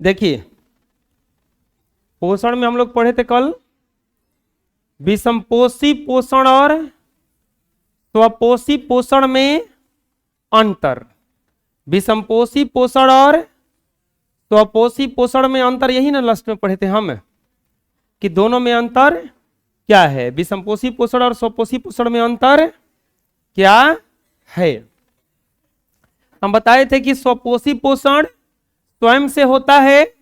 देखिए पोषण में हम लोग पढ़े थे कल विषमपोषी पोषण और स्वपोषी पोषण में अंतर। विषमपोषी पोषण और स्वपोषी पोषण में अंतर, यही ना लास्ट में पढ़े थे हम कि दोनों में अंतर क्या है। विषमपोषी पोषण और स्वपोषी पोषण में अंतर क्या है। हम बताए थे कि स्वपोषी पोषण स्वयं से होता है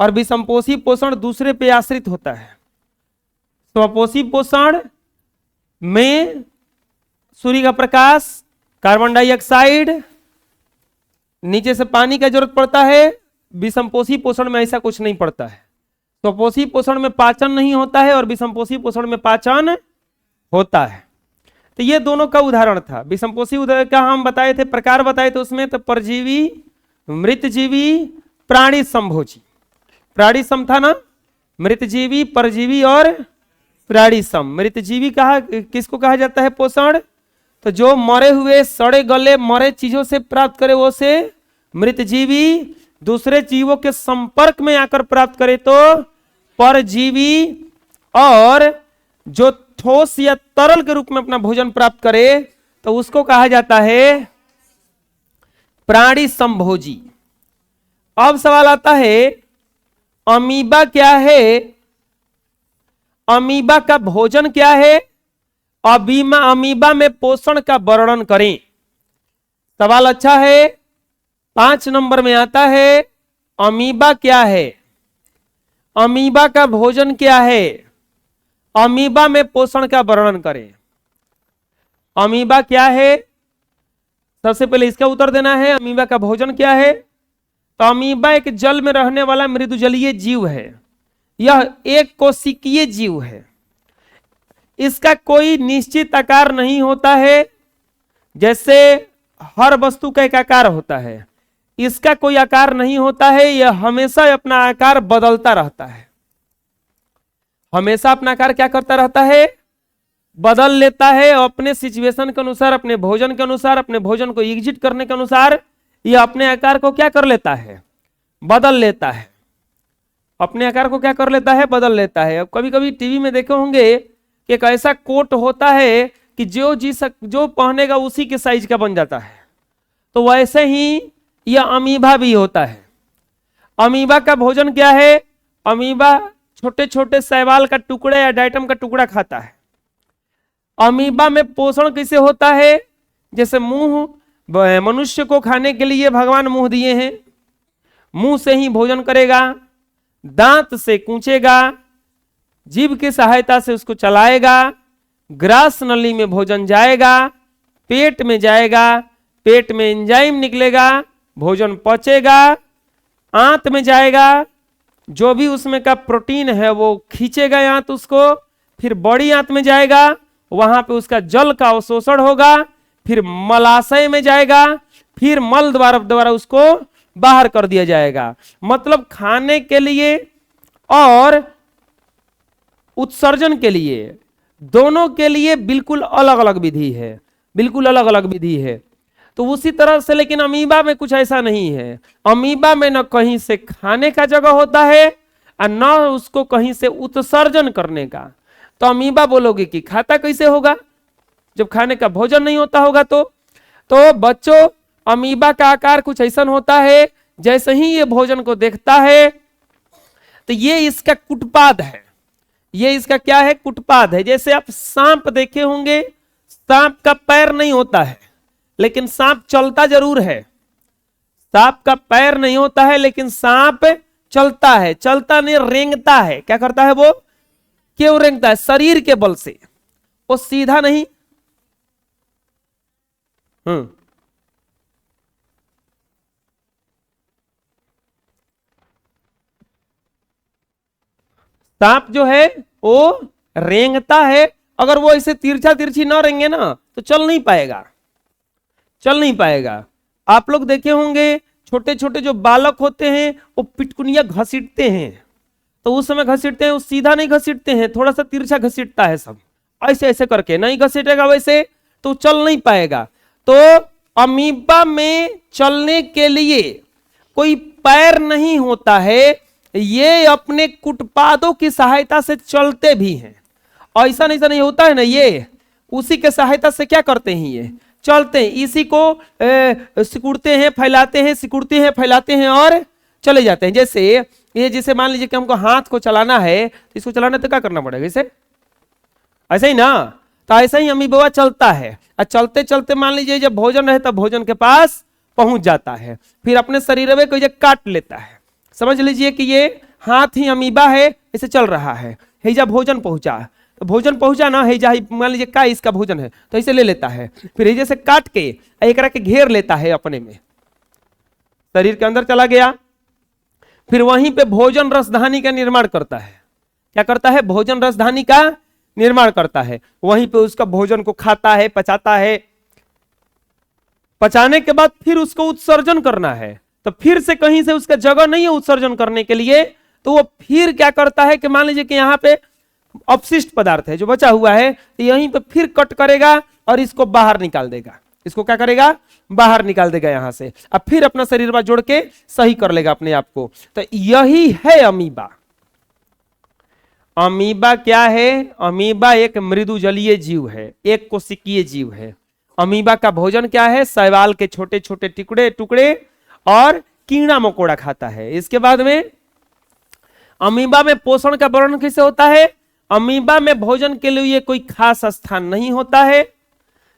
और विषमपोषी पोषण दूसरे पे आश्रित होता है। स्वपोषी पोषण में सूर्य का प्रकाश, कार्बन डाइऑक्साइड, नीचे से पानी का जरूरत पड़ता है। विषमपोषी पोषण में ऐसा कुछ नहीं पड़ता है। स्वपोषी पोषण में पाचन नहीं होता है और विषमपोषी पोषण में पाचन होता है। तो ये दोनों का उदाहरण था। विषमपोषी उदाहरण का हम बताए थे, प्रकार बताए थे उसमें, तो परजीवी, मृतजीवी, प्राणी समभोजी। प्राणी सम था ना, मृतजीवी, परजीवी और प्राणी सम। मृतजीवी किसको कहा जाता है पोषण? तो जो मरे हुए सड़े गले मरे चीजों से प्राप्त करे वो से मृतजीवी। दूसरे जीवों के संपर्क में आकर प्राप्त करे तो परजीवी। और जो ठोस या तरल के रूप में अपना भोजन प्राप्त करे तो उसको कहा जाता है प्राणी संभोजी। अब सवाल आता है अमीबा क्या है? अमीबा का भोजन क्या है? अमीबा में पोषण का वर्णन करें। सवाल अच्छा है। 5 नंबर में आता है अमीबा क्या है, अमीबा का भोजन क्या है, अमीबा में पोषण का वर्णन करें। अमीबा क्या है? सबसे पहले इसका उत्तर देना है। अमीबा का भोजन क्या है? तो अमीबा एक जल में रहने वाला मृदुजलीय जीव है। यह एक कोशिकीय जीव है। इसका कोई निश्चित आकार नहीं होता है जैसे हर वस्तु का एक आकार होता है। इसका कोई आकार नहीं होता है। यह हमेशा अपना आकार बदलता रहता है। हमेशा अपना आकार क्या करता रहता है? बदल लेता है। अपने सिचुएशन के अनुसार, अपने भोजन के अनुसार, अपने भोजन को एग्जिट करने के अनुसार यह अपने आकार को क्या कर लेता है? बदल लेता है। अपने आकार को क्या कर लेता है? बदल लेता है। अब कभी कभी टीवी में देखे होंगे कि एक ऐसा कोट होता है कि जो पहनेगा उसी के साइज का बन जाता है। तो वैसे ही यह अमीबा भी होता है। अमीबा का भोजन क्या है? अमीबा छोटे छोटे शैवाल का टुकड़ा या डाइटम का टुकड़ा खाता है। अमीबा में पोषण कैसे होता है? जैसे मुंह, मनुष्य को खाने के लिए भगवान मुंह दिए हैं, मुंह से ही भोजन करेगा, दांत से कूचेगा, जीभ की सहायता से उसको चलाएगा, ग्रास नली में भोजन जाएगा, पेट में जाएगा, पेट में एंजाइम निकलेगा, भोजन पचेगा, आंत में जाएगा, जो भी उसमें का प्रोटीन है वो खींचेगा आंत उसको, फिर बड़ी आंत में जाएगा, वहां पे उसका जल का अवशोषण होगा, फिर मलाशय में जाएगा, फिर मल द्वारा उसको बाहर कर दिया जाएगा। मतलब खाने के लिए और उत्सर्जन के लिए, दोनों के लिए बिल्कुल अलग अलग विधि है। बिल्कुल अलग अलग विधि है। तो उसी तरह से लेकिन अमीबा में कुछ ऐसा नहीं है। अमीबा में न कहीं से खाने का जगह होता है और न उसको कहीं से उत्सर्जन करने का। तो अमीबा बोलोगे कि खाता कैसे होगा जब खाने का भोजन नहीं होता होगा? तो बच्चों, अमीबा का आकार कुछ ऐसा होता है, जैसे ही ये भोजन को देखता है तो ये इसका कुटपाद है। ये इसका क्या है? कुटपाद है। जैसे आप सांप देखे होंगे, सांप का पैर नहीं होता है लेकिन सांप चलता जरूर है। सांप का पैर नहीं होता है लेकिन सांप चलता है। चलता नहीं, रेंगता है। क्या करता है वो? क्यों रेंगता है? शरीर के बल से। वो सीधा नहीं। सांप जो है वो रेंगता है। अगर वो ऐसे तिरछा तिरछी ना रेंगे ना तो चल नहीं पाएगा। चल नहीं पाएगा। आप लोग देखे होंगे छोटे छोटे जो बालक होते हैं वो पिटकुनिया घसीटते हैं, तो उस समय घसीटते हैं, वो सीधा नहीं घसीटते हैं, थोड़ा सा तिरछा घसीटता है। सब ऐसे ऐसे करके नहीं घसीटेगा वैसे तो चल नहीं पाएगा। तो अमीबा में चलने के लिए कोई पैर नहीं होता है, ये अपने कुटपादों की सहायता से चलते भी हैं। ऐसा नहीं होता है ना, ये उसी के सहायता से क्या करते हैं, ये चलते हैं, इसी को सिकुड़ते हैं, फैलाते हैं, सिकुड़ते हैं, फैलाते हैं और चले जाते हैं। जैसे ये, जैसे मान लीजिए कि हमको हाथ को चलाना है, तो इसको चलाना तो क्या करना पड़ेगा, इसे ऐसे ही ना। तो ऐसा ही अमीबा चलता है, और चलते चलते मान लीजिए जब भोजन रहे तब भोजन के पास पहुंच जाता है, फिर अपने शरीर में कोई काट लेता है। समझ लीजिए कि ये हाथ ही अमीबा है, इसे चल रहा है, हेजा भोजन पहुंचा, तो भोजन पहुंचा ना, हेजा मान लीजिए का इसका भोजन है, तो इसे ले लेता है, फिर हेजे से काट के एक के घेर लेता है अपने में, शरीर के अंदर चला गया, फिर वहीं पे भोजन रसधानी का निर्माण करता है। क्या करता है, भोजन रसधानी का निर्माण करता है, वहीं पे उसका भोजन को खाता है, पचाता है, पचाने के बाद फिर उसको उत्सर्जन करना है, तो फिर से कहीं से उसका जगह नहीं है उत्सर्जन करने के लिए, तो वो फिर क्या करता है कि मान लीजिए कि यहाँ पे अपशिष्ट पदार्थ है जो बचा हुआ है, तो यहीं पे फिर कट करेगा और इसको बाहर निकाल देगा, इसको क्या करेगा, बाहर निकाल देगा यहां से, अब फिर अपना शरीर में जोड़ के सही कर लेगा अपने आप को। तो यही है अमीबा। अमीबा क्या है, अमीबा एक मृदु जलीय जीव है, एक कोशिकीय जीव है। अमीबा का भोजन क्या है, शैवाल के छोटे छोटे टुकड़े टुकड़े और कीड़ा मकोड़ा खाता है। इसके बाद में अमीबा में पोषण का वर्णन कैसे होता है, अमीबा में भोजन के लिए कोई खास स्थान नहीं होता है,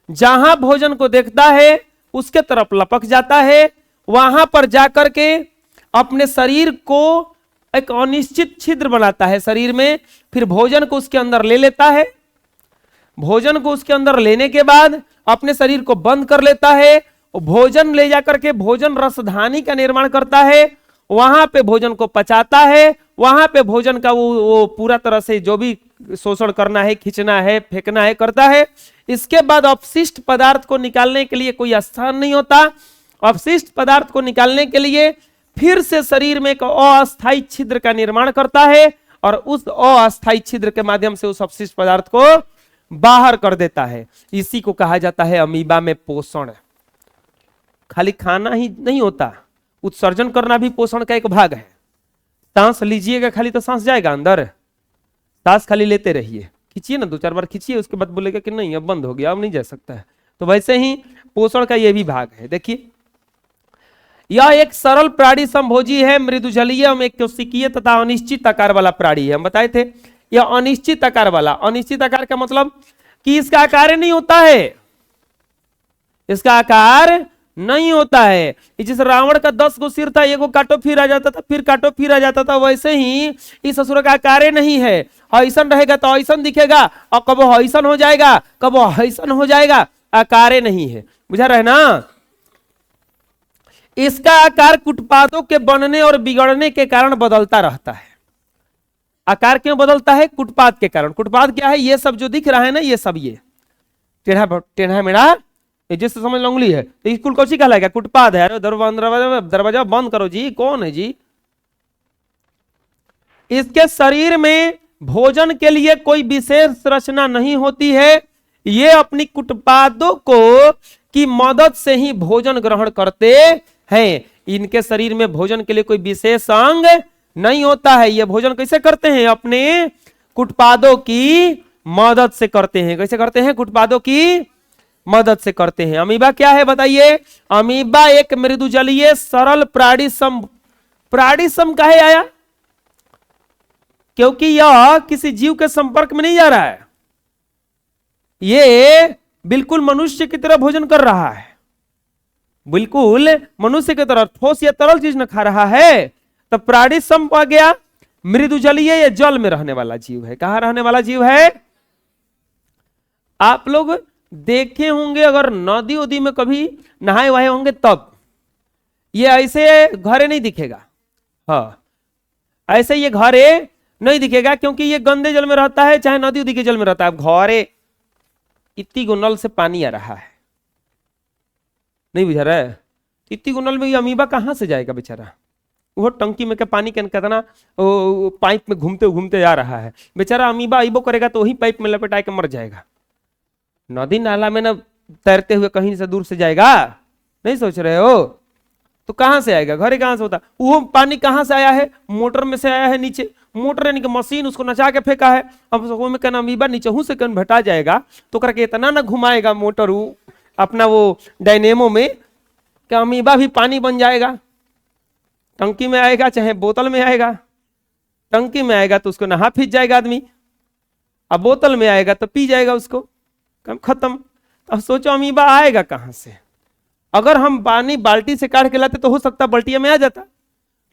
जहां भोजन को देखता है उसके तरफ लपक जाता है, वहां पर जाकर के अपने शरीर को एक अनिश्चित छिद्र बनाता है शरीर में, फिर भोजन को उसके अंदर ले लेता है, भोजन को उसके अंदर लेने के बाद अपने शरीर को बंद कर लेता है, भोजन ले जाकर के भोजन रसधानी का निर्माण करता है, वहां पे भोजन को पचाता है, वहां पे भोजन का वो पूरा तरह से जो भी शोषण करना है, खींचना है, फेंकना है, करता है। इसके बाद अपशिष्ट पदार्थ को निकालने के लिए कोई स्थान नहीं होता, अपशिष्ट पदार्थ को निकालने के लिए फिर से शरीर में एक अस्थायी छिद्र का निर्माण करता है और उस अस्थायी छिद्र के माध्यम से उस अपशिष्ट पदार्थ को बाहर कर देता है। इसी को कहा जाता है अमीबा में पोषण। खाली खाना ही नहीं होता, उत्सर्जन करना भी पोषण का एक भाग है। सांस लीजिएगा खाली तो सांस जाएगा अंदर, सांस खाली लेते रहिए, खींचिए ना, 2-4 बार खींचिए, उसके बाद बोलेगा कि नहीं अब बंद हो गया, अब नहीं जा सकता है। तो वैसे ही पोषण का यह भी भाग है। देखिए यह एक सरल प्राणी संभोजी है, मृदुजलीय एवं एक कोशिकीय तथा अनिश्चित आकार वाला प्राणी है। हम बताए थे यह अनिश्चित आकार वाला, अनिश्चित आकार का मतलब कि इसका आकार नहीं होता है, इसका आकार नहीं होता है। जिस रावण का 10 गो सिर था, एगो काटो फिर आ जाता था, फिर काटो फिर आ जाता था, वैसे ही इस असुर का आकार नहीं है। ऐसा रहेगा तो ऐसा दिखेगा, और कब ऐसा हो जाएगा, कब ऐसा हो जाएगा, आकार नहीं है। बुझा रहे ना। इसका आकार कुटपादों के बनने और बिगड़ने के कारण बदलता रहता है। आकार क्यों बदलता है, कुटपाद के कारण। कुटपाद क्या है, ये सब जो दिख रहा है ना, ये सब ये टेढ़ा मेढ़ा जैसे समझ लो उंगली है, तो स्कूल कौन सी कहलाएगा, कुटपाद है। अरे दरवाजा बंद करो जी, कौन है जी। इसके शरीर में भोजन के लिए कोई विशेष रचना नहीं होती है, ये अपनी कुटपादों को की मदद से ही भोजन ग्रहण करते हैं। इनके शरीर में भोजन के लिए कोई विशेष अंग नहीं होता है। ये भोजन कैसे करते हैं, अपने कुटपादों की मदद से करते हैं। कैसे करते हैं, कुटपादों की मदद से करते हैं। अमीबा क्या है बताइए, अमीबा एक मृदुजलीय सरल प्राणी सम काहे आया, क्योंकि यह किसी जीव के संपर्क में नहीं जा रहा है, ये बिल्कुल मनुष्य की तरह भोजन कर रहा है, बिल्कुल मनुष्य की तरह ठोस या तरल चीज न खा रहा है। तो प्राणी सम आ गया, मृदुजलीय या जल में रहने वाला जीव है। कहां रहने वाला जीव है, आप लोग देखे होंगे अगर नदी उदी में कभी नहाए वहाए होंगे तब, ये ऐसे घरे नहीं दिखेगा। हाँ, ऐसे ये घरे नहीं दिखेगा, क्योंकि ये गंदे जल में रहता है, चाहे नदी उदी के जल में रहता है। घरे इतनी गो नल से पानी आ रहा है, नहीं बुझा रहा है, इतनी गो नल में ये अमीबा कहां से जाएगा बेचारा। वो टंकी में के पानी के कहना पाइप में घूमते घूमते आ रहा है, बेचारा अमीबा आइबो करेगा तो वही पाइप में लपेटा के मर जाएगा। नदी नाला में ना तैरते हुए कहीं से दूर से जाएगा, नहीं सोच रहे हो। तो कहां से आएगा, घरे कहां से होता, वो पानी कहां से आया है, मोटर में से आया है नीचे, मोटर यानी कि मशीन उसको नचा के फेंका है, अब उसको में कहना अमीबा नीचे से कन भटा जाएगा तो करके इतना ना घुमाएगा मोटर वो अपना वो डायनेमो में कि अमीबा भी पानी बन जाएगा। टंकी में आएगा चाहे बोतल में आएगा, टंकी में आएगा तो उसको नहा फीस जाएगा आदमी, अब बोतल में आएगा तो पी जाएगा उसको, कम खत्म। अब सोचो अमीबा आएगा कहां से, अगर हम पानी बाल्टी से काट के लाते तो हो सकता बाल्टिया में आ जाता,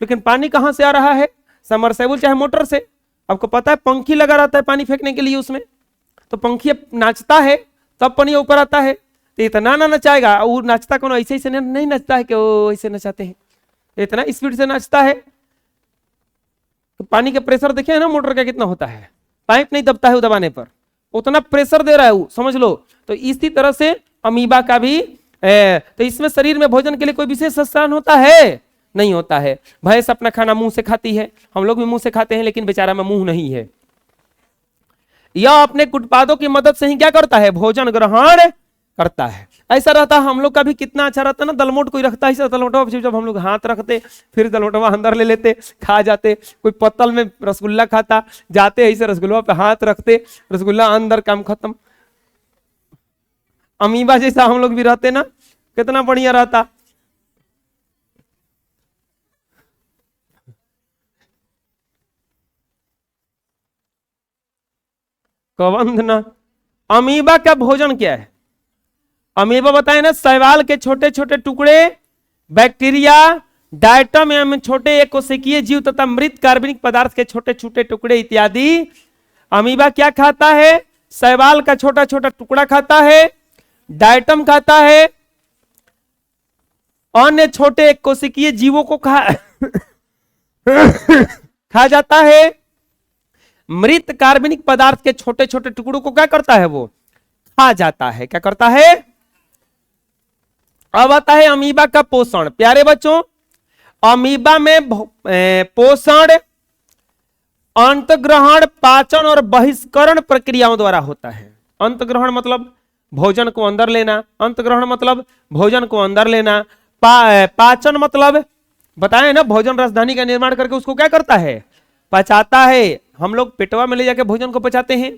लेकिन पानी कहां से आ रहा है, समरसेबुल चाहे मोटर से। आपको पता है पंखी लगा रहता है पानी फेंकने के लिए उसमें, तो पंखी नाचता है तब पानी ऊपर आता है, तो इतना ना नचाएगा, वो नाचता कौन ऐसे ऐसे नहीं नचता है कि वो ऐसे नचाते हैं, इतना स्पीड से नाचता है। तो पानी का प्रेशर देखे है ना मोटर का कितना होता है, पाइप नहीं दबता है वो दबाने पर, उतना प्रेशर दे रहा है वो, समझ लो। तो इसी तरह से अमीबा का भी तो इसमें शरीर में भोजन के लिए कोई विशेष स्थान होता है, नहीं होता है। भैंस अपना खाना मुंह से खाती है, हम लोग भी मुंह से खाते हैं, लेकिन बेचारा में मुंह नहीं है। यह अपने कुटपादों की मदद से ही क्या करता है, भोजन ग्रहण करता है। ऐसा रहता हम लोग का भी कितना अच्छा रहता ना, दलमोट कोई रखता है, दलमोटवा जब हम लोग हाथ रखते फिर दलमोटवा अंदर ले लेते खा जाते, कोई पत्तल में रसगुल्ला खाता जाते ऐसे रसगुल्ला पे हाथ रखते, रसगुल्ला अंदर, काम खत्म। अमीबा जैसा हम लोग भी रहते ना, कितना बढ़िया रहता। कबंध ना, अमीबा का भोजन क्या है, अमीबा बताए ना, शैवाल के छोटे छोटे टुकड़े, बैक्टीरिया, डायटम एवं छोटे एकोशिकीय जीव तथा मृत कार्बनिक पदार्थ के छोटे छोटे टुकड़े इत्यादि। अमीबा क्या खाता है, शैवाल का छोटा छोटा टुकड़ा खाता है, डायटम खाता है, अन्य छोटे कोशिकीय जीवों को खा जाता है, मृत कार्बनिक पदार्थ के छोटे छोटे टुकड़ों को क्या करता है, वो खा जाता है। क्या करता है। अब आता है अमीबा का पोषण। प्यारे बच्चों, अमीबा में पोषण अंतग्रहण, पाचन और बहिष्करण प्रक्रियाओं द्वारा होता है। अंतग्रहण मतलब भोजन को अंदर लेना, अंतग्रहण मतलब भोजन को अंदर लेना, पाचन मतलब बताएं ना, भोजन राजधानी का निर्माण करके उसको क्या करता है, पचाता है। हम लोग पेटवा में ले जाके भोजन को पचाते हैं,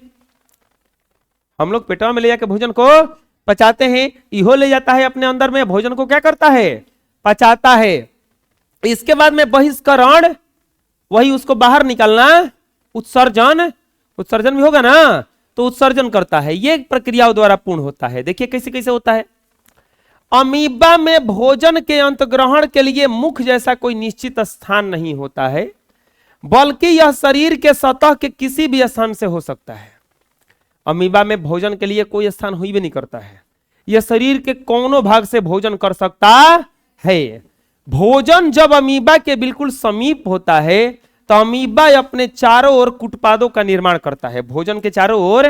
हम लोग पेटवा में ले जाके भोजन को पचाते हैं, इहो ले जाता है अपने अंदर में, भोजन को क्या करता है, पचाता है। इसके बाद में बहिष्करण, वही उसको बाहर निकालना, उत्सर्जन, उत्सर्जन भी होगा ना, तो उत्सर्जन करता है। ये प्रक्रियाओं द्वारा पूर्ण होता है। देखिए कैसे कैसे होता है। अमीबा में भोजन के अंतग्रहण के लिए मुख जैसा कोई निश्चित स्थान नहीं होता है, बल्कि यह शरीर के सतह के किसी भी स्थान से हो सकता है। अमीबा में भोजन के लिए कोई स्थान हुई भी नहीं करता है, यह शरीर के कोनों भाग से भोजन कर सकता है। भोजन जब अमीबा के बिल्कुल समीप होता है तो अमीबा अपने चारों ओर कुटपादों का निर्माण करता है। भोजन के चारों ओर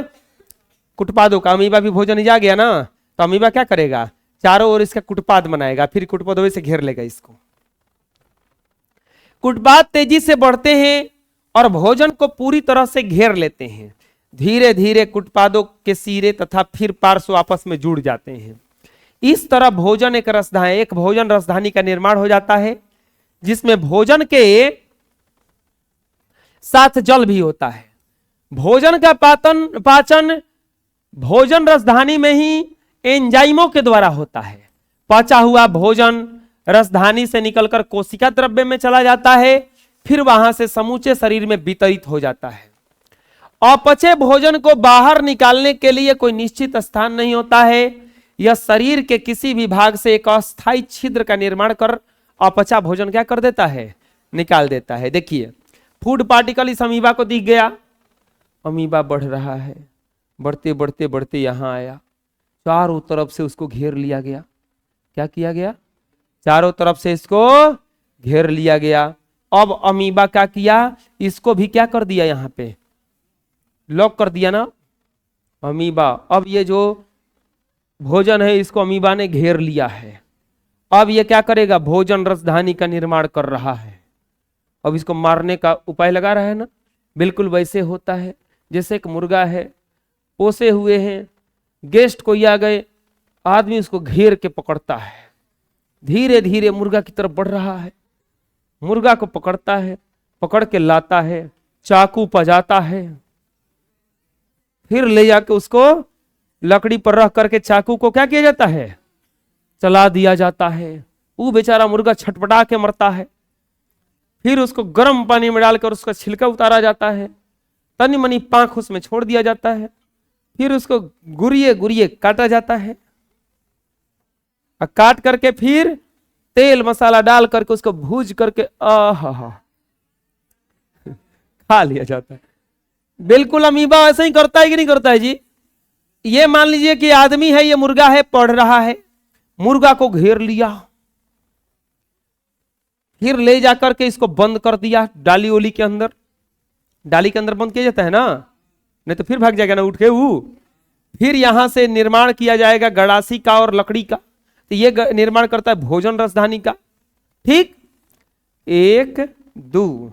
कुटपादों का, अमीबा भी भोजन जा गया ना, तो अमीबा क्या करेगा, चारों ओर इसका कुटपाद बनाएगा, फिर कुटपादों से घेर लेगा इसको। कुटपाद तेजी से बढ़ते हैं और भोजन को पूरी तरह से घेर लेते हैं। धीरे धीरे कुटपादों के सिरे तथा फिर पार्श्व आपस में जुड़ जाते हैं। इस तरह भोजन एक भोजन राजधानी का निर्माण हो जाता है, जिसमें भोजन के साथ जल भी होता है। भोजन का पाचन भोजन राजधानी में ही एंजाइमों के द्वारा होता है। पचा हुआ भोजन रसधानी से निकलकर कोशिका द्रव्य में चला जाता है, फिर वहां से समूचे शरीर में वितरित हो जाता है। अपचे भोजन को बाहर निकालने के लिए कोई निश्चित स्थान नहीं होता है, यह शरीर के किसी भी भाग से एक अस्थायी छिद्र का निर्माण कर अपचा भोजन क्या कर देता है, निकाल देता है। देखिए फूड पार्टिकल इस अमीबा को दिख गया, अमीबा बढ़ रहा है, बढ़ते बढ़ते बढ़ते यहां आया, चारों तरफ से उसको घेर लिया गया। क्या किया गया, चारों तरफ से इसको घेर लिया गया। अब अमीबा क्या किया, इसको भी क्या कर दिया, यहां पे लॉक कर दिया ना अमीबा। अब ये जो भोजन है इसको अमीबा ने घेर लिया है। अब ये क्या करेगा, भोजन रसधानी का निर्माण कर रहा है। अब इसको मारने का उपाय लगा रहा है ना, बिल्कुल वैसे होता है जैसे एक मुर्गा है, पोसे हुए हैं, गेस्ट कोई आ गए, आदमी उसको घेर के पकड़ता है, धीरे धीरे मुर्गा की तरफ बढ़ रहा है। मुर्गा को पकड़ता है, पकड़ के लाता है, चाकू पजाता है, फिर ले जाके उसको लकड़ी पर रख करके चाकू को क्या किया जाता है, चला दिया जाता है। वो बेचारा मुर्गा छटपटा के मरता है। फिर उसको गर्म पानी में डालकर उसका छिलका उतारा जाता है, तनी मनी पांख उसमें छोड़ दिया जाता है, फिर उसको गुरिये गुरिये काटा जाता है और काट करके फिर तेल मसाला डाल करके उसको भूज करके खा लिया जाता है। बिल्कुल अमीबा ऐसा ही करता है कि नहीं करता है जी। ये मान लीजिए कि आदमी है, ये मुर्गा है, पढ़ रहा है, मुर्गा को घेर लिया, फिर ले जाकर के इसको बंद कर दिया डाली ओली के अंदर। डाली के अंदर बंद किया जाता है ना, नहीं तो फिर भाग जाएगा ना उठ के वो। फिर यहां से निर्माण किया जाएगा गड़ासी का और लकड़ी का। तो ये निर्माण करता है भोजन रसधानी का। ठीक, 1 2।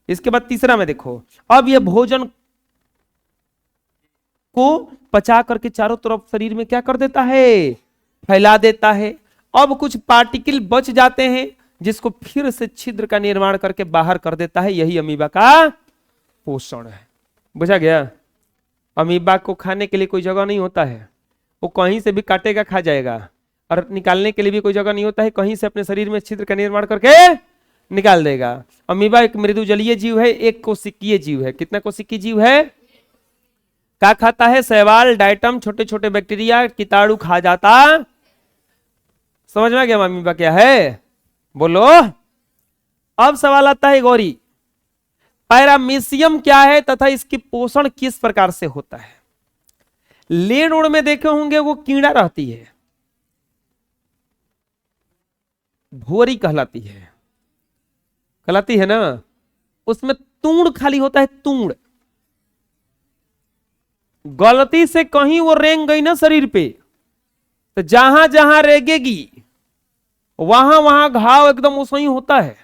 इसके बाद तीसरा में देखो, अब ये भोजन को पचा करके चारों तरफ शरीर में क्या कर देता है, फैला देता है। अब कुछ पार्टिकल बच जाते हैं जिसको फिर से छिद्र का निर्माण करके बाहर कर देता है। यही अमीबा का पोषण है। बुझा गया। अमीबा को खाने के लिए कोई जगह नहीं होता है, वो कहीं से भी काटेगा खा जाएगा, और निकालने के लिए भी कोई जगह नहीं होता है, कहीं से अपने शरीर में छिद्र का निर्माण करके निकाल देगा। अमीबा एक मृदुजलीय जीव है, एक कोशिकीय जीव है। कितना कोशिकीय जीव है? क्या खाता है? शैवाल, डायटम, छोटे छोटे बैक्टीरिया, कीटाणु खा जाता। समझ में आ गया अमीबा क्या है? बोलो। अब सवाल आता है गौरी, पैरामीशियम क्या है तथा इसकी पोषण किस प्रकार से होता है? लेन ओड़ में देखे होंगे वो कीड़ा रहती है, भुअरी कहलाती है ना। उसमें तूड़ खाली होता है, तूड़। गलती से कहीं वो रेंग गई ना शरीर पे, तो जहां जहां रेंगेगी वहां वहां घाव एकदम उसही होता है।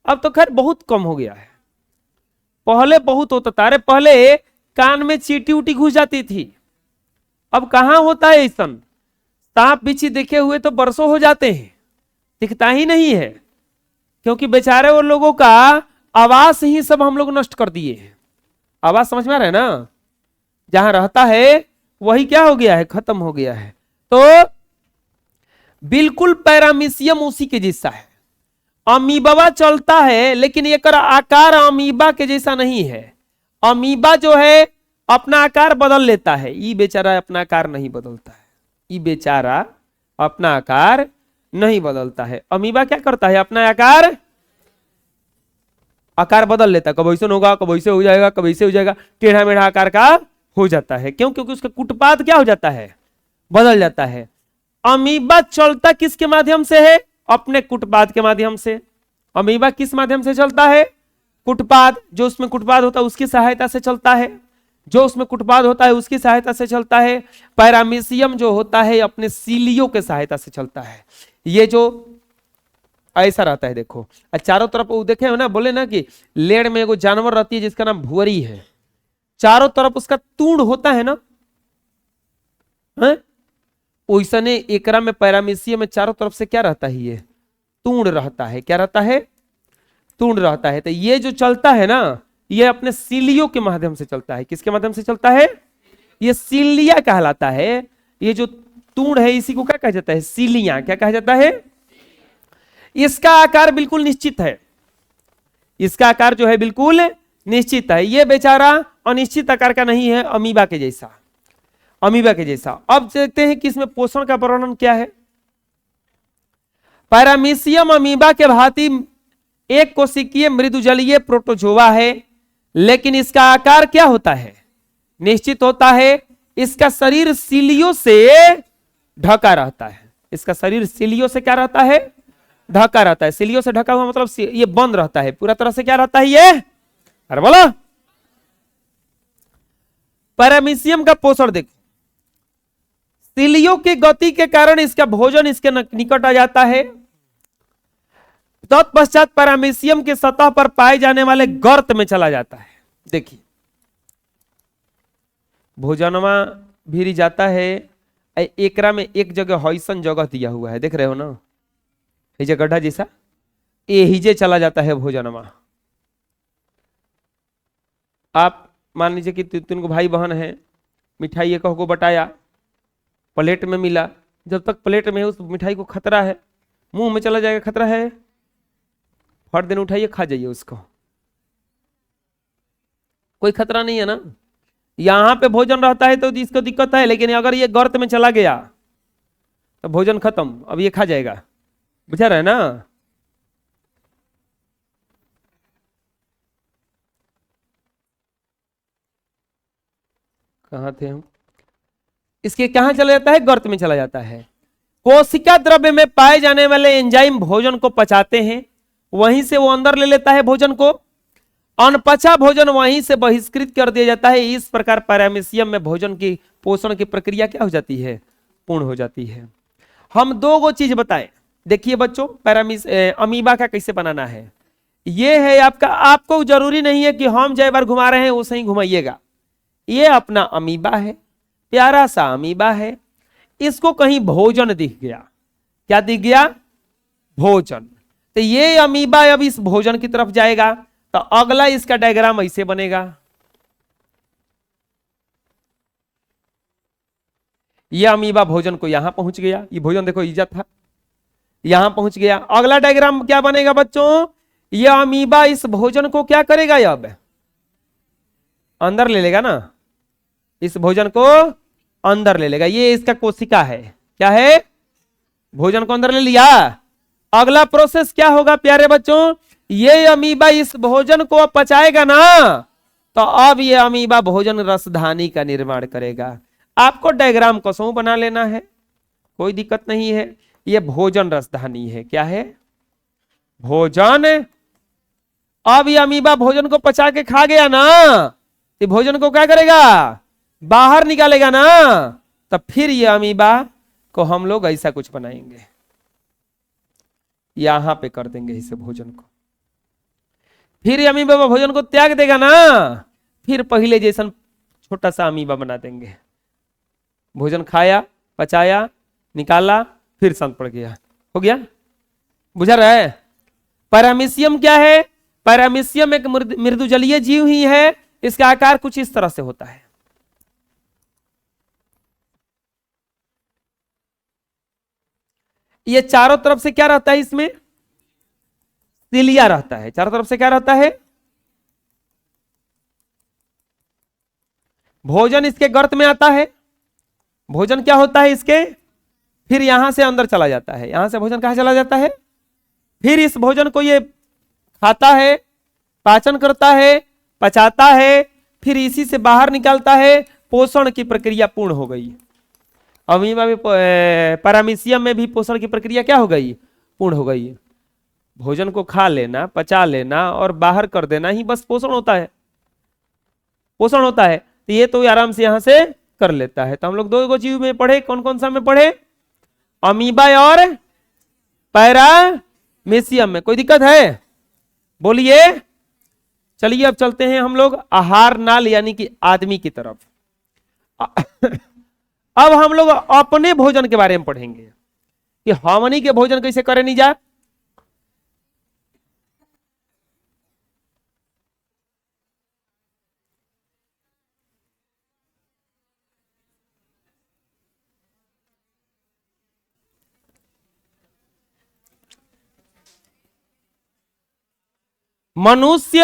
अब तो खैर बहुत कम हो गया है, पहले बहुत होता था। अरे पहले कान में चींटी उटी घुस जाती थी, अब कहां होता है ऐसा। सांप बिच्छी देखे हुए तो बरसों हो जाते हैं, दिखता ही नहीं है, क्योंकि बेचारे वो लोगों का आवास ही सब हम लोग नष्ट कर दिए हैं। आवाज समझ में आ रहा है ना? जहां रहता है वही क्या हो गया है, खत्म हो गया है। तो बिल्कुल पैरामीशियम उसी के जैसा है। अमीबा चलता है लेकिन एक आकार अमीबा के जैसा नहीं है। अमीबा जो है अपना आकार बदल लेता है, ये बेचारा अपना आकार नहीं बदलता है। ये बेचारा अपना आकार नहीं बदलता है। अमीबा क्या करता है, अपना आकार बदल लेता है। कब ऐसे होगा, कब ऐसे हो जाएगा, कब ऐसे हो जाएगा, टेढ़ा मेढ़ा आकार का हो जाता है। क्यों? क्योंकि उसका कुटपाद क्या हो जाता है, बदल जाता है। अमीबा चलता किसके माध्यम से है? अपने कुटपाद के माध्यम से। अमीबा किस माध्यम से चलता है? कुटपाद। जो उसमें कुटपाद होता है उसकी सहायता से चलता है, जो उसमें कुटपाद होता है उसकी सहायता से चलता है। पैरामीशियम जो होता है अपने सीलियों के सहायता से चलता है। ये जो ऐसा रहता है, देखो चारों तरफ वो देखे हो ना, बोले ना कि लेड़ में एगो जानवर रहती है जिसका नाम भुअरी है, चारों तरफ उसका तूड़ होता है ना, ओइसने एकरा में पैरामीशियम में चारों तरफ से क्या रहता है, ये तूड़ रहता है। क्या रहता है? तूड़ रहता है। तो ये जो चलता है ना, ये अपने सीलियों के माध्यम से चलता है। किसके माध्यम से चलता है? ये सीलिया कहलाता है। ये जो तूड़ है इसी को क्या कहा जाता है? सीलियां। क्या कहा जाता है? इसका आकार बिल्कुल निश्चित है, इसका आकार जो है बिल्कुल निश्चित है। ये बेचारा अनिश्चित आकार का नहीं है, अमीबा के जैसा। अमीबा के जैसा। अब देखते हैं कि इसमें पोषण का वर्णन क्या है। पैरामीशियम अमीबा के भांति एक कोशिकीय मृदुजलीय प्रोटोजोआ है, लेकिन इसका आकार क्या होता है? निश्चित होता है। इसका शरीर सीलियों से ढका रहता है। इसका शरीर सीलियों से क्या रहता है? ढका रहता है। सीलियों से ढका हुआ मतलब ये बंद रहता है पूरा तरह से। क्या रहता है ये? अरे बोलो। पैरामीशियम का पोषण देखो, सीलियों की गति के कारण इसका भोजन इसके निकट आ जाता है। तत्पश्चात पैरामीशियम की सतह पर पाए जाने वाले गर्त में चला जाता है। देखिए भोजनमा भी जाता है। एकरा में एक जगह हॉइसन जगह दिया हुआ है, देख रहे हो ना, ये जो गड्ढा जैसा यही जे चला जाता है भोजनमा। आप मान लीजिए कि तीन को भाई बहन है, मिठाई एक को बटाया, प्लेट में मिला, जब तक प्लेट में है उस मिठाई को खतरा है, मुंह में चला जाएगा खतरा है, फट दिन उठाइए खा जाइए उसको, कोई खतरा नहीं है ना। यहां पे भोजन रहता है तो इसको दिक्कत है, लेकिन अगर ये गर्त में चला गया तो भोजन खत्म, अब ये खा जाएगा, बुझा रहे ना। कहां थे हम, इसके कहां चला जाता है, गर्त में चला जाता है। कोशिका द्रव्य में पाए जाने वाले एंजाइम भोजन को पचाते हैं, वहीं से वो अंदर ले लेता है भोजन को, अनपचा भोजन वहीं से बहिष्कृत कर दिया जाता है। इस प्रकार पैरामीशियम में भोजन की पोषण की प्रक्रिया क्या हो जाती है, पूर्ण हो जाती है। हम दो गो चीज बताएं, देखिए बच्चों, अमीबा का कैसे बनाना है। ये है आपका, आपको जरूरी नहीं है कि हम जय बार घुमा रहे हैं उसे ही घुमाइएगा। ये अपना अमीबा है, प्यारा सा अमीबा है, इसको कहीं भोजन दिख गया, क्या दिख गया, भोजन। तो ये अमीबा अब इस भोजन की तरफ जाएगा, तो अगला इसका डायग्राम ऐसे बनेगा। ये अमीबा भोजन को यहां पहुंच गया, ये भोजन देखो इज्जत था, यहां पहुंच गया। अगला डायग्राम क्या बनेगा बच्चों, ये अमीबा इस भोजन को क्या करेगा, अब अंदर ले लेगा ना, इस भोजन को अंदर ले लेगा। ये इसका कोशिका है, क्या है, भोजन को अंदर ले लिया। अगला प्रोसेस क्या होगा प्यारे बच्चों, ये अमीबा इस भोजन को पचाएगा ना, तो अब ये अमीबा भोजन रसधानी का निर्माण करेगा। आपको डायग्राम कसों बना लेना है, कोई दिक्कत नहीं है। ये भोजन रसधानी है, क्या है, भोजन। अब ये अमीबा भोजन को पचा के खा गया ना, ये भोजन को क्या करेगा, बाहर निकालेगा ना, तब फिर ये अमीबा को हम लोग ऐसा कुछ बनाएंगे, यहां पे कर देंगे इसे भोजन को। फिर ये अमीबा भोजन को त्याग देगा ना, फिर पहले जैसा छोटा सा अमीबा बना देंगे। भोजन खाया, पचाया, निकाला, फिर शांत पड़ गया, हो गया, बुझा रहा है। पैरामीशियम क्या है, पैरामीशियम एक मृदुजलीय जीव ही है, इसका आकार कुछ इस तरह से होता है। ये चारों तरफ से क्या रहता है, इसमें सिलिया रहता है, चारों तरफ से क्या रहता है, भोजन इसके गर्त में आता है, भोजन क्या होता है इसके, फिर यहां से अंदर चला जाता है, यहां से भोजन कहां चला जाता है, फिर इस भोजन को ये खाता है, पाचन करता है, पचाता है, फिर इसी से बाहर निकालता है, पोषण की प्रक्रिया पूर्ण हो गई। अमीबा में, पैरामीशियम में भी पोषण की प्रक्रिया क्या हो गई, पूर्ण हो गई। भोजन को खा लेना, पचा लेना और बाहर कर देना ही बस पोषण होता है, पोषण होता है। तो ये तो आराम से यहां से कर लेता है। तो हम लोग दो जीव में पढ़े, कौन कौन सा में पढ़े, अमीबा और पैरामीशियम में। कोई दिक्कत है, बोलिए। चलिए अब चलते हैं हम लोग आहार नाल यानी कि आदमी की तरफ। अब हम लोग अपने भोजन के बारे में पढ़ेंगे कि हमनी के भोजन कैसे करे नहीं जा। मनुष्य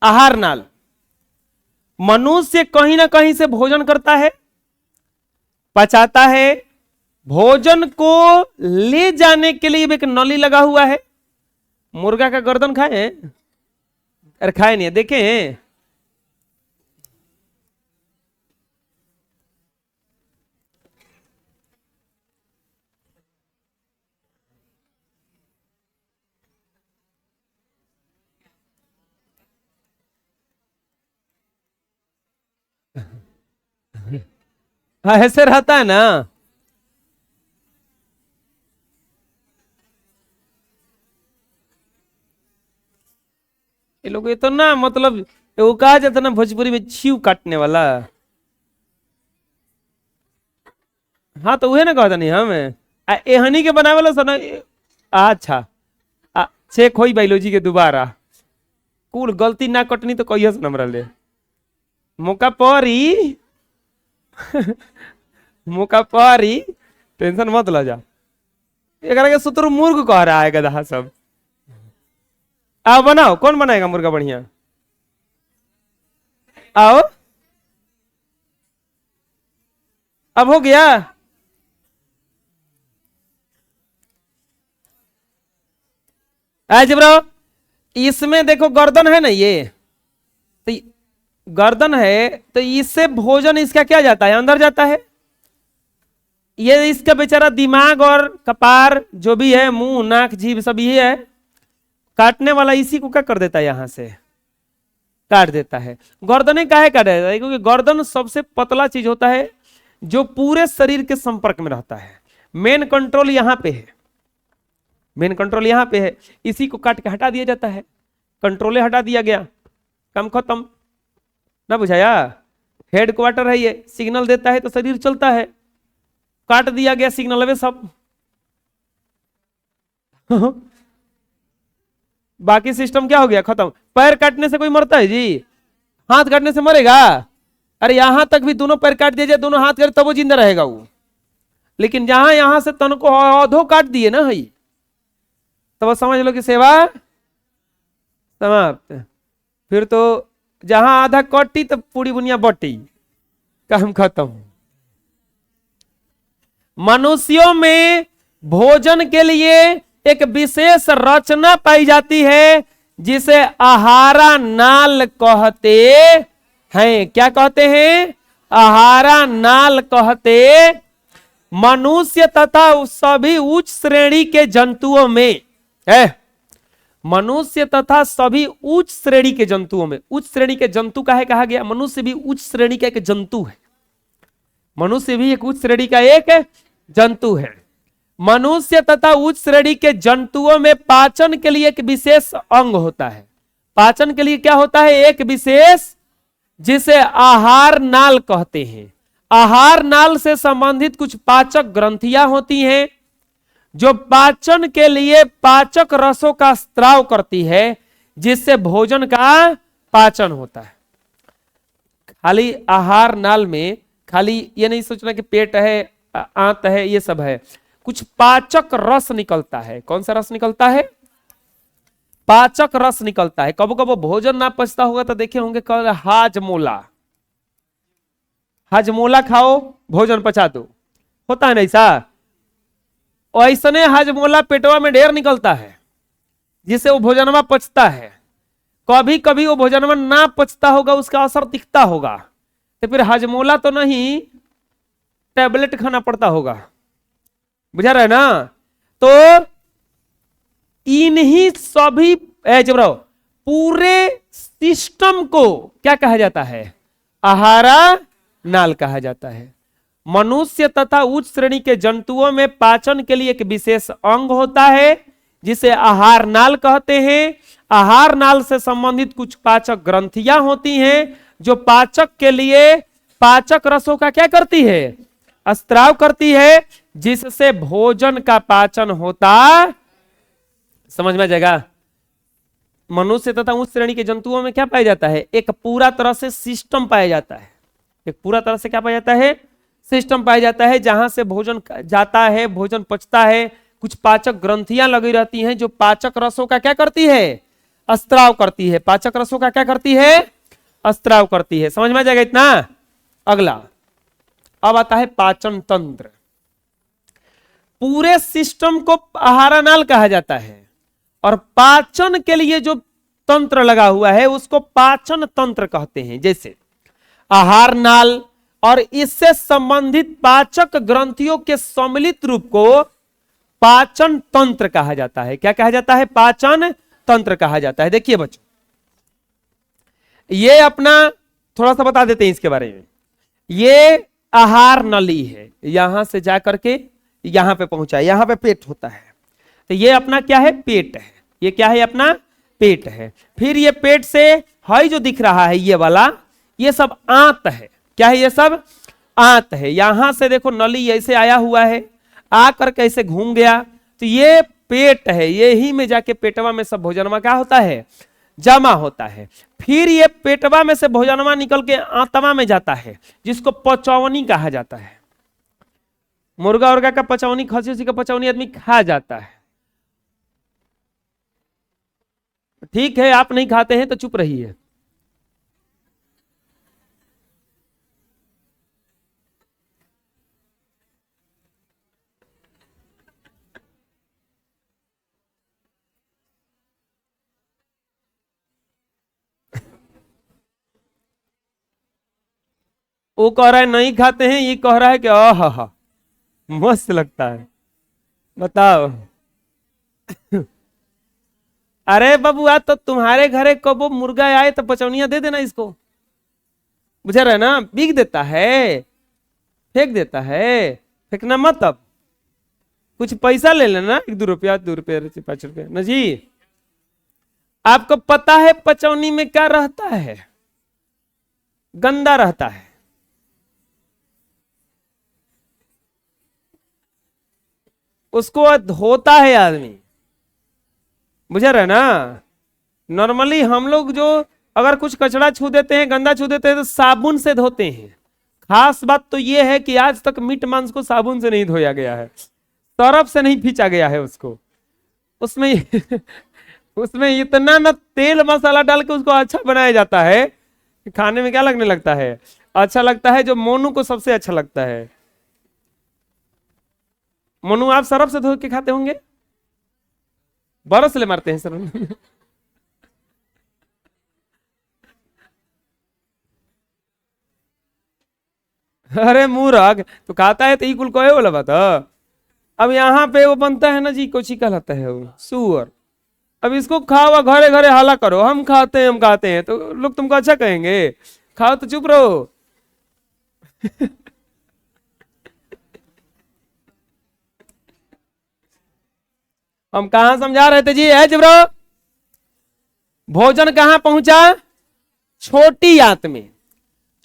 आहार नाल, मनुष्य कहीं ना कहीं से भोजन करता है, पचाता है, भोजन को ले जाने के लिए एक नली लगा हुआ है। मुर्गा का गर्दन खाए, अरे खाए नहीं, देखें हाँ, ऐसे रहता है ना। ये लोग ये तो ना, मतलब वो कहा जाता ना भोजपुरी में, छीव काटने वाला। हाँ तो वह ना कहता नहीं हमें, एहनी के बनावे ला सन। अच्छा चेक होई बायोलॉजी के दोबारा, कुल गलती ना कटनी तो कहिए से नंबर ले मौका परी मौका परी, टेंशन मत ला जा। एक के सूत्र मूर्ख कह रहा है गधा सब। आओ बनाओ, कौन बनाएगा मुर्गा बढ़िया? आओ, अब हो गया। ब्रो इसमें देखो गर्दन है ना, ये तो गर्दन है, तो इससे भोजन इसका क्या जाता है? अंदर जाता है। ये इसका बेचारा दिमाग और कपार जो भी है, मुंह नाक जीभ सब ये है, काटने वाला इसी को क्या कर देता है? यहां से काट देता है। गर्दन काहे काट देता है? क्योंकि गर्दन सबसे पतला चीज होता है जो पूरे शरीर के संपर्क में रहता है। मेन कंट्रोल यहां पे है, मेन कंट्रोल यहां पे है। इसी को काट के हटा दिया जाता है, कंट्रोले हटा दिया गया, कम खत्म। ना बुझाया? हेड क्वार्टर है ये, सिग्नल देता है तो शरीर चलता है। काट दिया गया सिग्नल वे सब बाकी सिस्टम क्या हो गया? खत्म। पैर काटने से कोई मरता है जी? हाथ काटने से मरेगा? अरे यहां तक भी दोनों पैर काट दिया जाए, दोनों हाथ करे तब वो जिंदा रहेगा वो। लेकिन जहां यहां से तन को औधो काट दिए ना है, तब समझ लो कि सेवा समाप्त। फिर तो जहां आधा कटी तो पूरी दुनिया बटी, काम खत्म। मनुष्यों में भोजन के लिए एक विशेष रचना पाई जाती है जिसे आहारा नाल कहते हैं। क्या कहते हैं? आहारा नाल कहते। मनुष्य तथा सभी उच्च श्रेणी के जंतुओं में है, मनुष्य तथा सभी उच्च श्रेणी के जंतुओं में, उच्च श्रेणी के जंतु का है कहा गया, मनुष्य भी उच्च श्रेणी का एक जंतु है। मनुष्य भी एक उच्च श्रेणी का एक जंतु है। मनुष्य तथा उच्च श्रेणी के जंतुओं में पाचन के लिए एक विशेष अंग होता है। पाचन के लिए क्या होता है? एक विशेष, जिसे आहार नाल कहते हैं। आहार नाल से संबंधित कुछ पाचक ग्रंथियां होती हैं जो पाचन के लिए पाचक रसों का स्त्राव करती है, जिससे भोजन का पाचन होता है। खाली आहार नाल में खाली ये नहीं सोचना कि पेट है, आंत है, ये सब है। कुछ पाचक रस निकलता है। कौन सा रस निकलता है? पाचक रस निकलता है। कबो कबो भोजन ना पचता होगा तो देखे होंगे कल हाजमोला, हाजमोला खाओ भोजन पचा दो, होता है ना ऐसा? ऐसने हाजमोला पेटवा में ढेर निकलता है जिससे वो भोजनवा पचता है। कभी कभी वो भोजनवा ना पचता होगा, उसका असर दिखता होगा, तो फिर हाजमोला तो नहीं, टैबलेट खाना पड़ता होगा। बुझा रहे ना? तो इन्हीं सभी जबराओ पूरे सिस्टम को क्या कहा जाता है? आहारा नाल कहा जाता है। मनुष्य तथा उच्च श्रेणी के जंतुओं में पाचन के लिए एक विशेष अंग होता है जिसे आहार नाल कहते हैं। आहार नाल से संबंधित कुछ पाचक ग्रंथियां होती हैं जो पाचक के लिए पाचक रसों का क्या करती है? स्त्राव करती है, जिससे भोजन का पाचन होता। समझ में आ जाएगा? मनुष्य तथा उच्च श्रेणी के जंतुओं में क्या पाया जाता है? एक पूरा तरह से सिस्टम पाया जाता है। एक पूरा तरह से क्या पाया जाता है? सिस्टम पाया जाता है, जहां से भोजन जाता है, भोजन पचता है। कुछ पाचक ग्रंथियां लगी रहती हैं जो पाचक रसों का क्या करती है? स्त्राव करती है। पाचक रसों का क्या करती है? स्त्राव करती है। समझ में आ जाएगा इतना? अगला अब आता है पाचन तंत्र। पूरे सिस्टम को आहारा नाल कहा जाता है और पाचन के लिए जो तंत्र लगा हुआ है उसको पाचन तंत्र कहते हैं। जैसे आहार नाल और इससे संबंधित पाचक ग्रंथियों के सम्मिलित रूप को पाचन तंत्र कहा जाता है। क्या कहा जाता है? पाचन तंत्र कहा जाता है। देखिए बच्चों, ये अपना थोड़ा सा बता देते हैं इसके बारे में। ये आहार नली है, यहां से जाकर के यहां पे पहुंचा, यहां पे पेट होता है। तो ये अपना क्या है? पेट है। ये क्या है? अपना पेट है। फिर ये पेट से हई जो दिख रहा है ये वाला, ये सब आंत है। क्या है? ये सब आंत है। यहां से देखो नली ऐसे आया हुआ है, आकर कैसे घूम गया, तो ये पेट है, यही में जाके पेटवा में सब भोजनमा क्या होता है, जमा होता है। फिर ये पेटवा में से भोजनमा निकल के आंतवा में जाता है, जिसको पचौनी कहा जाता है। मुर्गा उर्गा का पचौनी, खसी उसी का पचौनी आदमी खा जाता है। ठीक है, आप नहीं खाते हैं तो चुप रहिए। वो कह रहा है नहीं खाते हैं, ये कह रहा है कि आहा मस्त लगता है। बताओ। अरे बबुआ, तो तुम्हारे घरे कबो मुर्गा आए तो पचौनिया दे देना इसको, बुझा रहे ना। बिक देता है, फेंक देता है, फेंकना मत। अब कुछ पैसा ले लेना, 1-2 रुपया, 2 रुपया, 5 रुपया ना जी। आपको पता है पचौनी में क्या रहता है, गंदा रहता है। उसको धोता है आदमी, बुझा रहे ना। नॉर्मली हम लोग जो अगर कुछ कचड़ा छू देते हैं, गंदा छू देते हैं, तो साबुन से धोते हैं। खास बात तो यह है कि आज तक मीट मांस को साबुन से नहीं धोया गया है, सरफ से नहीं खींचा गया है उसको। उसमें उसमें इतना ना तेल मसाला डाल के उसको अच्छा बनाया जाता है कि खाने में क्या लगने लगता है, अच्छा लगता है। जो मोनू को सबसे अच्छा लगता है। मोनू, आप सरफ से धो के खाते होंगे, बरस ले मारते हैं सर। अरे मूर्ख, तो खाता है तो ई कुल कहे वाला बात है। अब यहाँ पे वो बनता है ना जी, कोची कहलाता है वो, सुअर। अब इसको खाओ, घरे घरे हाला करो, हम खाते हैं हम खाते हैं, तो लोग तुमको अच्छा कहेंगे। खाओ तो चुप रहो। हम कहां समझा रहे थे जी, है चुप रहो। भोजन कहां पहुंचा, छोटी आंत में।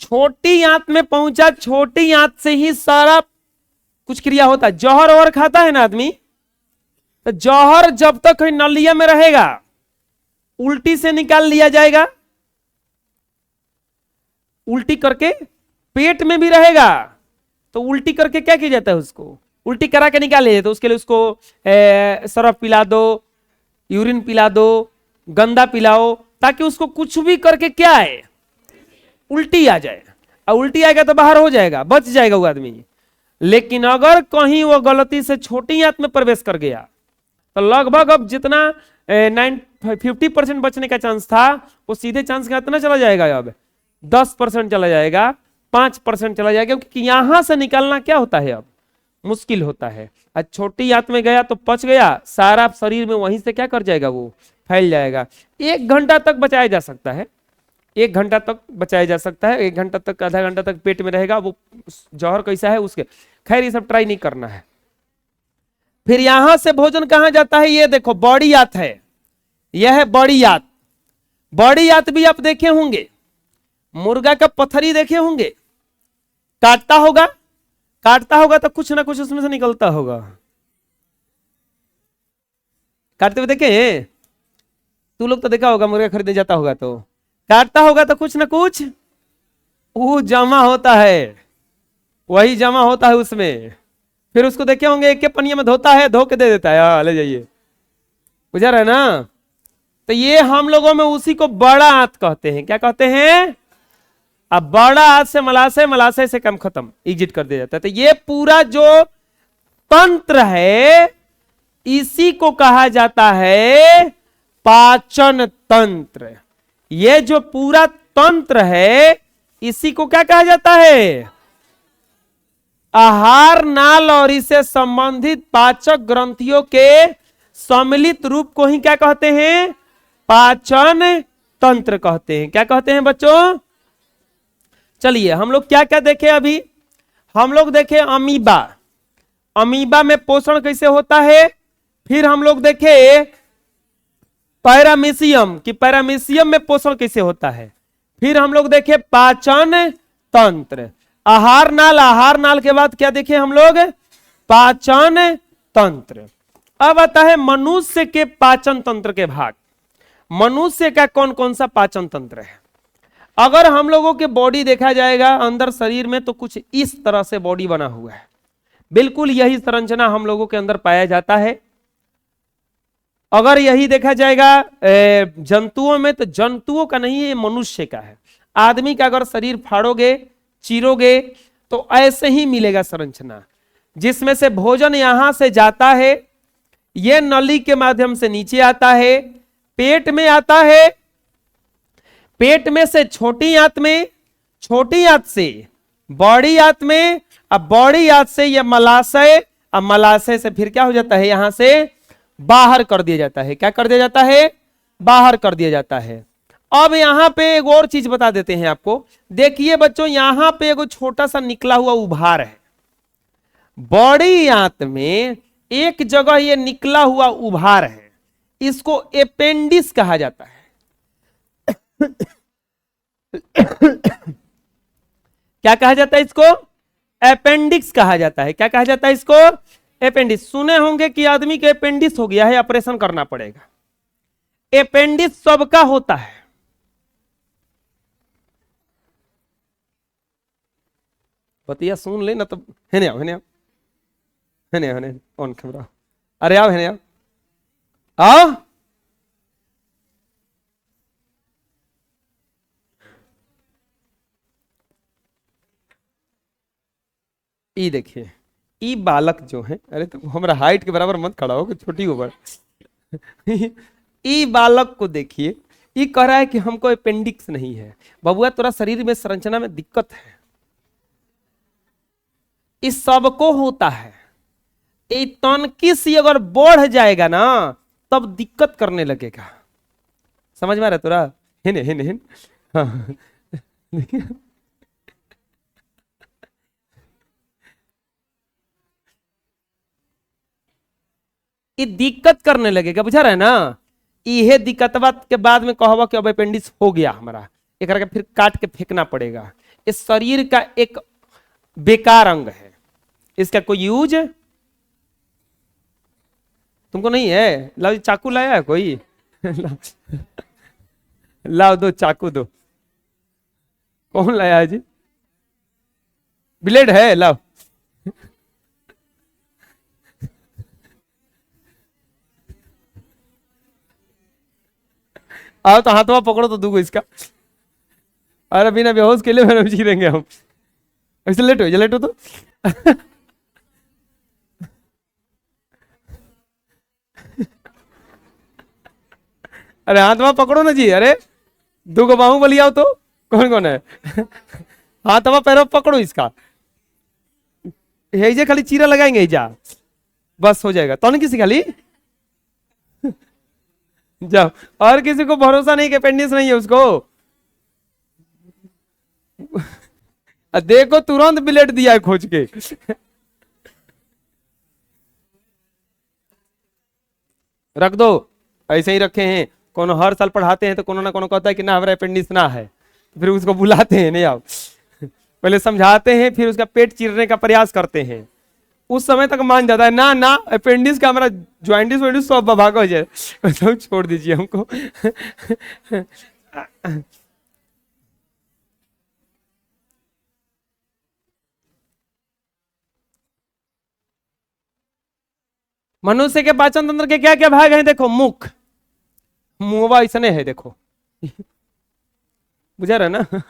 छोटी आंत में पहुंचा, छोटी आंत से ही सारा कुछ क्रिया होता है। जौहर और खाता है ना आदमी, तो जौहर जब तक नलिया में रहेगा उल्टी से निकाल लिया जाएगा, उल्टी करके पेट में भी रहेगा तो उल्टी करके क्या किया जाता है, उसको उल्टी करा के निकाले। तो उसके लिए उसको सरफ पिला दो, यूरिन पिला दो, गंदा पिलाओ, ताकि उसको कुछ भी करके क्या है, उल्टी आ जाए। और उल्टी आएगा तो बाहर हो जाएगा, बच जाएगा वो आदमी। लेकिन अगर कहीं वो गलती से छोटी आंत में प्रवेश कर गया तो लगभग अब जितना 50% बचने का चांस था, वो सीधे चांस कितना चला जाएगा, अब 10% चला जाएगा, 5% चला जाएगा। क्योंकि यहां से निकालना क्या होता है, अब मुश्किल होता है। आज छोटी आंत में गया तो पच गया, सारा शरीर में वहीं से क्या कर जाएगा, वो फैल जाएगा। 1 घंटा तक बचाया जा सकता है, 1 घंटा तक बचाया जा सकता है। 1 घंटा तक, आधा घंटा तक पेट में रहेगा। वो जौहर कैसा है उसके, खैर ये सब ट्राई नहीं करना है। फिर यहां से भोजन कहां जाता है, ये देखो बड़ी आंत है, यह है बड़ी आंत। बड़ी आंत भी आप देखे होंगे, मुर्गा का पथरी देखे होंगे, काटता होगा, काटता होगा तो कुछ ना कुछ उसमें से निकलता होगा। काटते हुए देखे, तू लोग तो देखा होगा, मुर्गा खरीदने जाता होगा तो काटता होगा तो कुछ ना कुछ वो जमा होता है, वही जमा होता है उसमें। फिर उसको देखे होंगे, एक पनिया में धोता है, धो के दे देता है, हाँ ले जाइए, बुझा रहे ना। तो ये हम लोगों में उसी को बड़ा आंत कहते हैं। क्या कहते हैं, अब बड़ा आंत से मलाशय, मलाशय से काम खत्म, एग्जिट कर दिया जाता है। तो ये पूरा जो तंत्र है, इसी को कहा जाता है पाचन तंत्र। ये जो पूरा तंत्र है, इसी को क्या कहा जाता है, आहार नाल और इससे संबंधित पाचक ग्रंथियों के सम्मिलित रूप को ही क्या कहते हैं, पाचन तंत्र कहते हैं। क्या कहते हैं बच्चों, चलिए हम लोग क्या क्या देखे अभी। हम लोग देखे अमीबा, अमीबा में पोषण कैसे होता है। फिर हम लोग देखे पैरामीशियम, कि पैरामीशियम में पोषण कैसे होता है। फिर हम लोग देखे पाचन तंत्र, आहार नाल। आहार नाल के बाद क्या देखे हम लोग, पाचन तंत्र। अब आता है मनुष्य के पाचन तंत्र के भाग। मनुष्य का कौन कौन सा पाचन तंत्र है? अगर हम लोगों के बॉडी देखा जाएगा अंदर शरीर में, तो कुछ इस तरह से बॉडी बना हुआ है। बिल्कुल यही संरचना हम लोगों के अंदर पाया जाता है। अगर यही देखा जाएगा जंतुओं में, तो जंतुओं का नहीं है, ये मनुष्य का है। आदमी का अगर शरीर फाड़ोगे, चीरोगे, तो ऐसे ही मिलेगा संरचना, जिसमें से भोजन यहां से जाता है, यह नली के माध्यम से नीचे आता है, पेट में आता है, पेट में से छोटी आंत में, छोटी आंत से बड़ी आंत में, अब बड़ी आंत से यह मलाशय, अब मलाशय से फिर क्या हो जाता है, यहां से बाहर कर दिया जाता है। क्या कर दिया जाता है? बाहर कर दिया जाता है। अब यहां पे एक और चीज बता देते हैं आपको। देखिए बच्चों, यहां पे एक छोटा सा निकला हुआ उभार है। बड़ी आंत में एक जगह ये निकला हुआ उभार है, इसको अपेंडिक्स कहा जाता है। क्या कहा जाता है इसको? अपेंडिक्स कहा जाता है। क्या कहा जाता है इसको? अपेंडिक्स। सुने होंगे कि आदमी के अपेंडिक्स हो गया है, ऑपरेशन करना पड़ेगा। अपेंडिक्स सबका होता है। बतिया सुन ले ना, तो हेने आओ, हेने आओ, हेने आओ, हेने ऑन कैमरा, अरे आओ, हेने आओ, आओ। ई देखिए, ई बालक जो है, अरे तो हमारा हाइट के बराबर मत खड़ा हो, छोटी उम्र। ई बालक को देखिए, ई कह रहा है कि हमको अपेंडिक्स नहीं है। बबुआ, तोरा शरीर में संरचना में दिक्कत है, इस सबको होता है। ये तनकी सी अगर बढ़ जाएगा ना, तब दिक्कत करने लगेगा। समझ में आ रहा है तोरा? हिने हिने हिन, हाँ। ये दिक्कत करने लगेगा, बुझा रहा है ना? यह दिक्कतवा के बाद में कहवा कि अब अपेंडिक्स हो गया हमारा, एक करके फिर काट के फेंकना पड़ेगा। इस शरीर का एक बेकार अंग है, इसका कोई यूज तुमको नहीं है? लाओ, चाकू लाया है कोई? लाओ, दो चाकू दो। कौन लाया है जी? ब्लेड है? लाओ। आओ तो हाथवा पकड़ो तो दूगो इसका। अरे बिना बेहोश के लिए मैंने जी रहेंगे हम। ऐसे लेटो, ये लेटो तो। अरे हाथवा पकड़ो ना जी, अरे दूगो बाहू बली आओ तो। कौन कौन है? हाथवा पैरों पकड़ो इसका, हे खाली चीरा लगाएंगे जा, बस हो जाएगा। तो नहीं किसी खाली जाओ, और किसी को भरोसा नहीं कि अपेंडिक्स नहीं है उसको। देखो तुरंत ब्लेड दिया है खोज के। रख दो, ऐसे ही रखे हैं। कोनो हर साल पढ़ाते हैं तो कोनो ना कोनो कहता है कि ना हमारा अपेंडिक्स ना है, फिर उसको बुलाते हैं, नहीं आओ। पहले समझाते हैं, फिर उसका पेट चीरने का प्रयास करते हैं। उस समय तक मान जाता है, ना ना अपेंडिक्स का हमारा ज्वाइंटिस वाइंटिस सब भाग हो जाए, तो छोड़ दीजिए हमको। मनुष्य के पाचन तंत्र के क्या क्या भाग हैं? देखो, मुख, मुंहवा इसने है, देखो। बुझा रहा ना?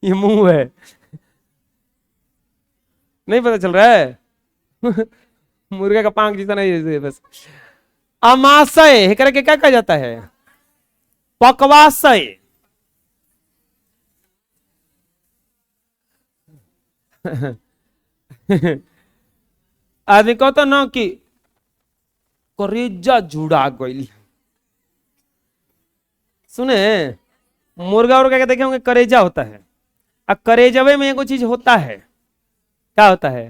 ये मुंह है, नहीं पता चल रहा है? मुर्गे का पांख जितना नहीं, बस। अमाशय करके क्या कहा जाता है? पक्वाशय। आदमी कहता ना कि करेजा जुड़ा गई। सुने, मुर्गा उर्गा के देखे होंगे, करेजा होता है, और करेजवे में एगो चीज होता है। क्या होता है?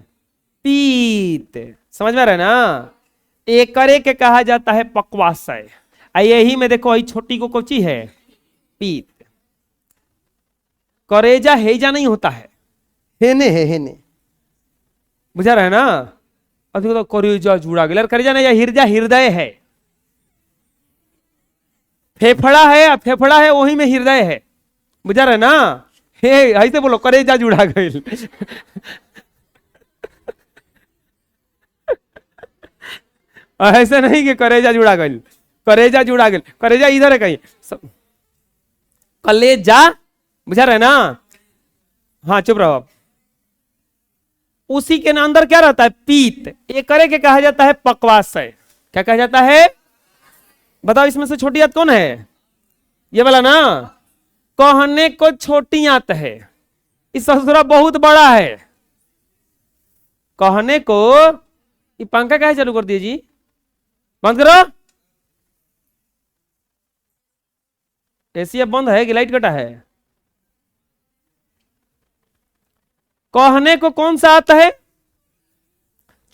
पीत। समझ में आ रहा है ना? एक करे के कहा जाता है पक्वाशय। यही में देखो, यही छोटी को कोची है? पीत। करेजा हेजा नहीं होता है, हेने है, हेने। बुझा रहा है ना? अभी तो करेजा जुड़ा गया, करेजा नहीं, हृदय हृदय है, फेफड़ा है, फेफड़ा है वही में हृदय है, बुझा रहे ना। हे ऐसे बोलो करेजा जुड़ा गई। ऐसे नहीं कि करेजा जुड़ा गई, करेजा जुड़ा गई, करेजा इधर है कहीं, कलेजा, बुझा रहे ना। हाँ चुप रहो। उसी के अंदर क्या रहता है, पीत, ये करे के कहा जाता है पक्वाशय। क्या कहा जाता है, बताओ इसमें से छोटी आंत कौन है, ये वाला ना। कहने को छोटी आंत है, इस ससुरा बहुत बड़ा है। कहने को, ये पंखा कैसे चालू कर दिए जी, बंद करो। एसी अब बंद है कि लाइट कटा है। कहने को कौन सा आता है,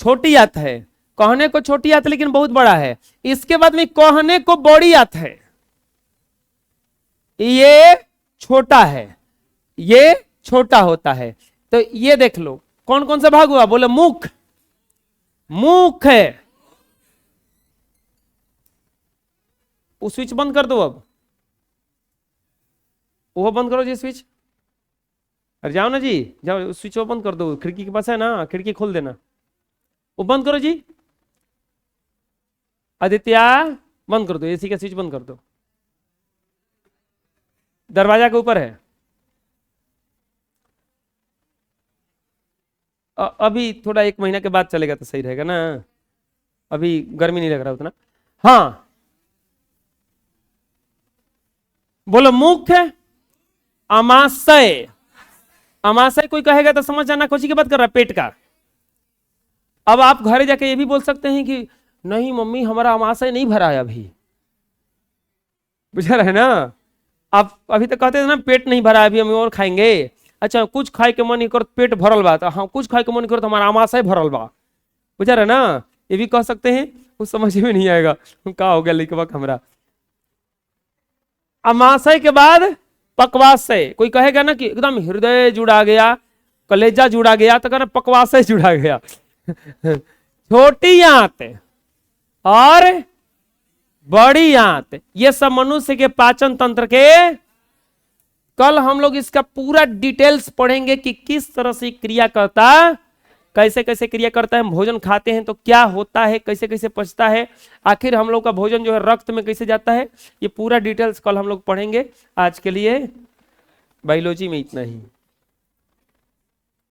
छोटी आत है। कहने को छोटी आत लेकिन बहुत बड़ा है। इसके बाद में कहने को बड़ी आत है, ये छोटा है, ये छोटा होता है। तो ये देख लो कौन कौन सा भाग हुआ, बोले मुख, मुख है। वो स्विच बंद कर दो, अब वो बंद करो जी स्विच। अरे जाओ ना जी, जाओ स्विच वो बंद कर दो, खिड़की के पास है ना, खिड़की खोल देना, वो बंद करो जी। आदित्य बंद कर दो, एसी का स्विच बंद कर दो, दरवाजा के ऊपर है। अभी थोड़ा 1 महीना के बाद चलेगा तो सही रहेगा ना, अभी गर्मी नहीं लग रहा उतना। हाँ बोलो मुख्य अमाशय। अमाशय कोई कहेगा तो समझ जाना कोची की बात कर रहा है, पेट का। अब आप घर जाके ये भी बोल सकते हैं कि नहीं मम्मी हमारा अमाशय नहीं भरा है अभी, बुझा रहे ना। आप अभी तक कहते थे ना पेट नहीं भरा है अभी, हम और खाएंगे। अच्छा कुछ खाए के मन नहीं कर, पेट भरल बा, तो हाँ कुछ खाए के मन नहीं कर तो हमारा अमाशय भरल बा, बुझा रहे ना। ये भी कह सकते हैं, कुछ समझ में नहीं आएगा क्या हो गया लिखवा हमरा। अमाशय के बाद पक्वाशय। कोई कहेगा ना कि एकदम हृदय जुड़ा गया, कलेजा जुड़ा गया, तो कहना पक्वाशय जुड़ा गया। छोटी आंत और बड़ी आंत, ये सब मनुष्य के पाचन तंत्र के, कल हम लोग इसका पूरा डिटेल्स पढ़ेंगे कि किस तरह से क्रिया करता, कैसे कैसे क्रिया करता है। हम भोजन खाते हैं तो क्या होता है, कैसे कैसे पचता है, आखिर हम लोग का भोजन जो है रक्त में कैसे जाता है, ये पूरा डिटेल्स कल हम लोग पढ़ेंगे। आज के लिए बायोलॉजी में इतना ही।